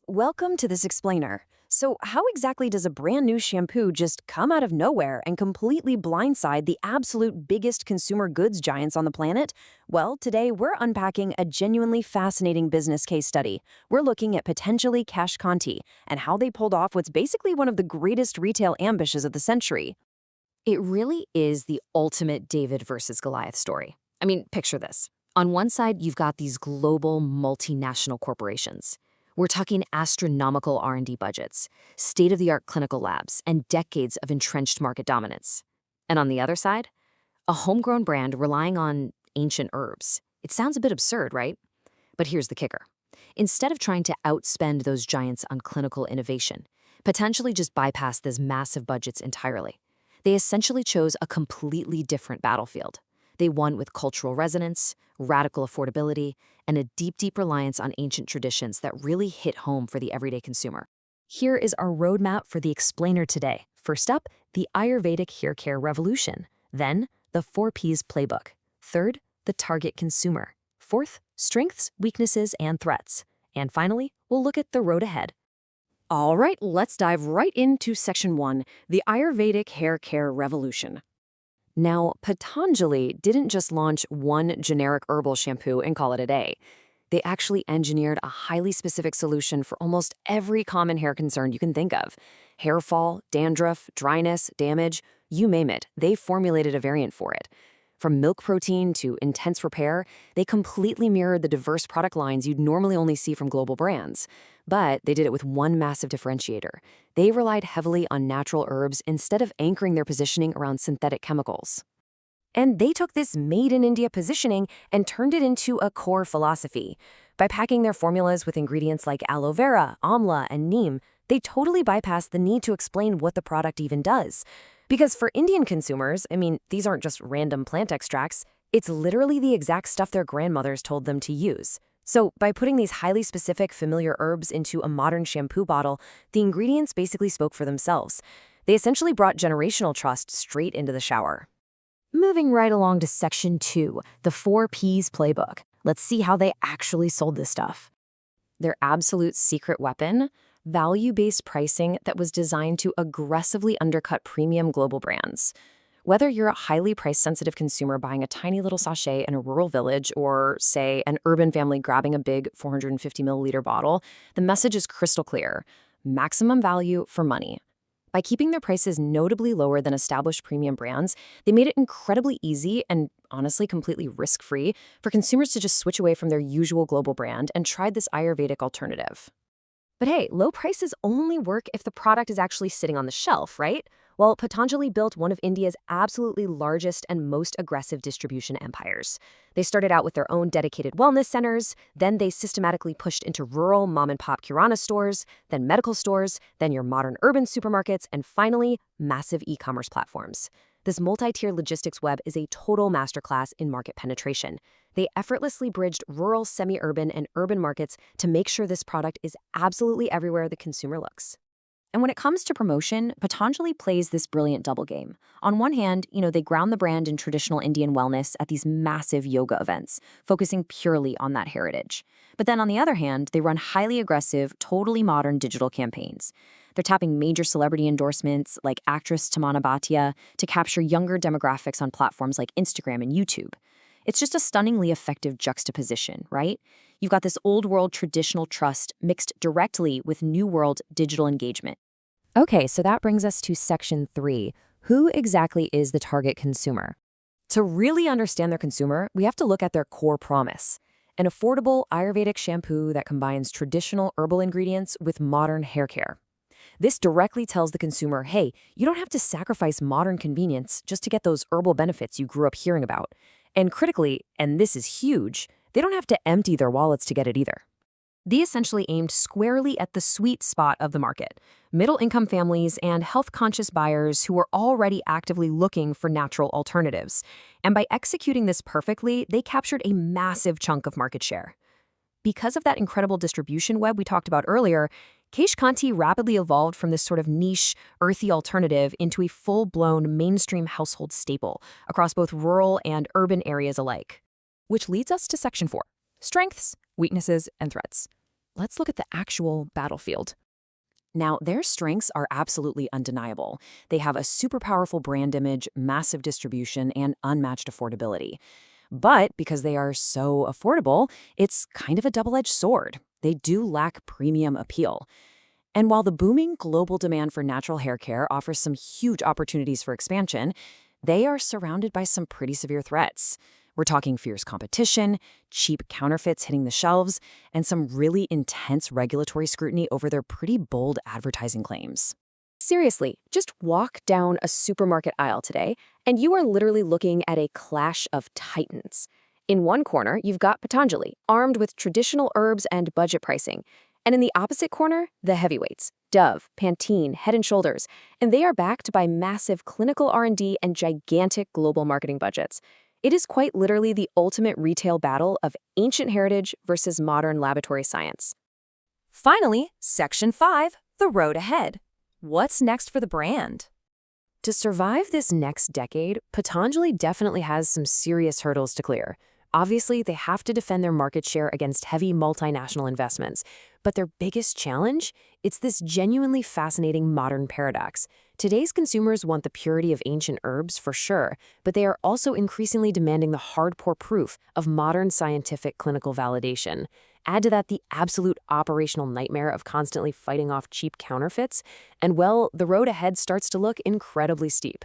Welcome to this explainer. So, how exactly does a brand new shampoo just come out of nowhere and completely blindside the absolute biggest consumer goods giants on the planet? Well, today we're unpacking a genuinely fascinating business case study. We're looking at Patanjali Kesh Kanti and how they pulled off what's basically one of the greatest retail ambushes of the century. It really is the ultimate David versus Goliath story. I mean, picture this. On one side, you've got these global multinational corporations. We're talking astronomical R&D budgets, state-of-the-art clinical labs, and decades of entrenched market dominance. And on the other side, a homegrown brand relying on ancient herbs. It sounds a bit absurd, right? But here's the kicker. Instead of trying to outspend those giants on clinical innovation, potentially just bypass these massive budgets entirely. They essentially chose a completely different battlefield. They won with cultural resonance, radical affordability, and a deep reliance on ancient traditions that really hit home for the everyday consumer. Here is our roadmap for the explainer today. First up, the Ayurvedic hair care revolution. Then, the 4Ps playbook. Third, the target consumer. Fourth, strengths, weaknesses, and threats. And finally, we'll look at the road ahead. All right, let's dive right into section 1, the Ayurvedic hair care revolution. Now, Patanjali didn't just launch one generic herbal shampoo and call it a day. They actually engineered a highly specific solution for almost every common hair concern you can think of. Hair fall, dandruff, dryness, damage, you name it, they formulated a variant for it. From milk protein to intense repair, they completely mirrored the diverse product lines you'd normally only see from global brands. But they did it with one massive differentiator. They relied heavily on natural herbs instead of anchoring their positioning around synthetic chemicals. And they took this made-in-India positioning and turned it into a core philosophy. By packing their formulas with ingredients like aloe vera, amla, and neem, they totally bypassed the need to explain what the product even does. Because for Indian consumers, these aren't just random plant extracts, it's literally the exact stuff their grandmothers told them to use. So by putting these highly specific, familiar herbs into a modern shampoo bottle, the ingredients basically spoke for themselves. They essentially brought generational trust straight into the shower. Moving right along to section 2, the 4Ps playbook. Let's see how they actually sold this stuff. Their absolute secret weapon? Value-based pricing that was designed to aggressively undercut premium global brands. Whether you're a highly price-sensitive consumer buying a tiny little sachet in a rural village or, say, an urban family grabbing a big 450 milliliter bottle, the message is crystal clear. Maximum value for money. By keeping their prices notably lower than established premium brands, they made it incredibly easy and honestly completely risk-free for consumers to just switch away from their usual global brand and try this Ayurvedic alternative. But hey, low prices only work if the product is actually sitting on the shelf, right? Well, Patanjali built one of India's absolutely largest and most aggressive distribution empires. They started out with their own dedicated wellness centers, then they systematically pushed into rural mom-and-pop kirana stores, then medical stores, then your modern urban supermarkets, and finally, massive e-commerce platforms. This multi-tier logistics web is a total masterclass in market penetration. They effortlessly bridged rural, semi-urban, and urban markets to make sure this product is absolutely everywhere the consumer looks. And when it comes to promotion, Patanjali plays this brilliant double game. On one hand, they ground the brand in traditional Indian wellness at these massive yoga events, focusing purely on that heritage. But then on the other hand, they run highly aggressive, totally modern digital campaigns. They're tapping major celebrity endorsements like actress Tamana Bhatia to capture younger demographics on platforms like Instagram and YouTube. It's just a stunningly effective juxtaposition, right? You've got this old-world traditional trust mixed directly with new-world digital engagement. Okay, so that brings us to section 3. Who exactly is the target consumer? To really understand their consumer, we have to look at their core promise. An affordable Ayurvedic shampoo that combines traditional herbal ingredients with modern hair care. This directly tells the consumer, hey, you don't have to sacrifice modern convenience just to get those herbal benefits you grew up hearing about. And critically, and this is huge, they don't have to empty their wallets to get it either. They essentially aimed squarely at the sweet spot of the market, middle-income families and health-conscious buyers who were already actively looking for natural alternatives. And by executing this perfectly, they captured a massive chunk of market share. Because of that incredible distribution web we talked about earlier, Kesh Kanti rapidly evolved from this sort of niche, earthy alternative into a full-blown mainstream household staple across both rural and urban areas alike. Which leads us to section 4, strengths, weaknesses, and threats. Let's look at the actual battlefield. Now, their strengths are absolutely undeniable. They have a super powerful brand image, massive distribution, and unmatched affordability. But because they are so affordable, it's kind of a double-edged sword. They do lack premium appeal. And while the booming global demand for natural hair care offers some huge opportunities for expansion, they are surrounded by some pretty severe threats. We're talking fierce competition, cheap counterfeits hitting the shelves, and some really intense regulatory scrutiny over their pretty bold advertising claims. Seriously, just walk down a supermarket aisle today, and you are literally looking at a clash of titans. In one corner, you've got Patanjali, armed with traditional herbs and budget pricing. And in the opposite corner, the heavyweights, Dove, Pantene, Head & Shoulders, and they are backed by massive clinical R&D and gigantic global marketing budgets. It is quite literally the ultimate retail battle of ancient heritage versus modern laboratory science. Finally, Section 5, the road ahead. What's next for the brand? To survive this next decade, Patanjali definitely has some serious hurdles to clear. Obviously, they have to defend their market share against heavy multinational investments. But their biggest challenge? It's this genuinely fascinating modern paradox. Today's consumers want the purity of ancient herbs for sure, but they are also increasingly demanding the hardcore proof of modern scientific clinical validation. Add to that the absolute operational nightmare of constantly fighting off cheap counterfeits, and well, the road ahead starts to look incredibly steep.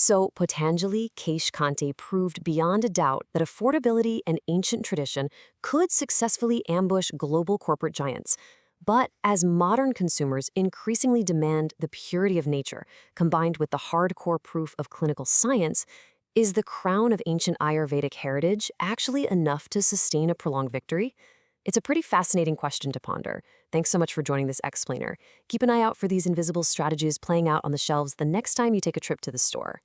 So, Patanjali Kesh Kanti proved beyond a doubt that affordability and ancient tradition could successfully ambush global corporate giants. But as modern consumers increasingly demand the purity of nature, combined with the hardcore proof of clinical science, is the crown of ancient Ayurvedic heritage actually enough to sustain a prolonged victory? It's a pretty fascinating question to ponder. Thanks so much for joining this explainer. Keep an eye out for these invisible strategies playing out on the shelves the next time you take a trip to the store.